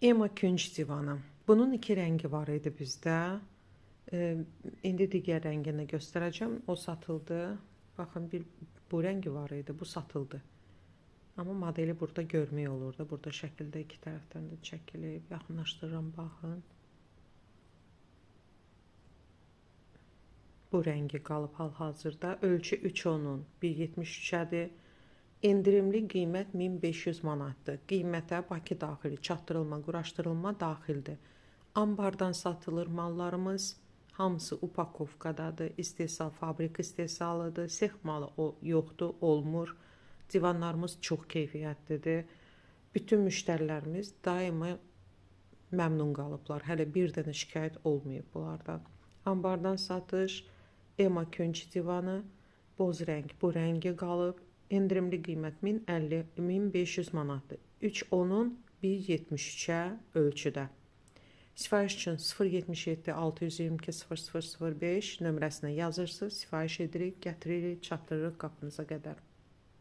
Ema künc divanı. Bunun iki rəngi var idi bizdə. İndi digər rəngini göstərəcəm. O satıldı. Baxın, bu rəngi var idi, bu satıldı. Amma modeli burada görmək olur da. Burada şəkildə iki tərəfdən də çəkilib. Yaxınlaşdırıram, baxın. Bu rəngi qalıb hal-hazırda. Ölçü 3.10'un 1.73-ədir. Endirimli qiymət 1500 manatdır. Qiymətə Bakı daxili çatdırılma, quraşdırılma daxildir. Ambardan satılır mallarımız. Hamısı upakovkadadır. İstehsal, fabrik istehsalıdır. Sex malı yoxdur, olmur. Divanlarımız çox keyfiyyətlidir. Bütün müştərilərimiz daima məmnun qalıblar. Hələ bir dənə şikayət olmayıb bunlardan. Ambardan satış, Ema künc divanı, boz rəng, bu rəngi qalıb. Endirimli qiymət 1500 manatdır. 3.10'un 1.73-ə ölçüdə. Sifariş üçün 077 622 0005 nömrəsinə yazırsınız, sifariş edirik, gətiririk, çatdırırıq qapınıza qədər.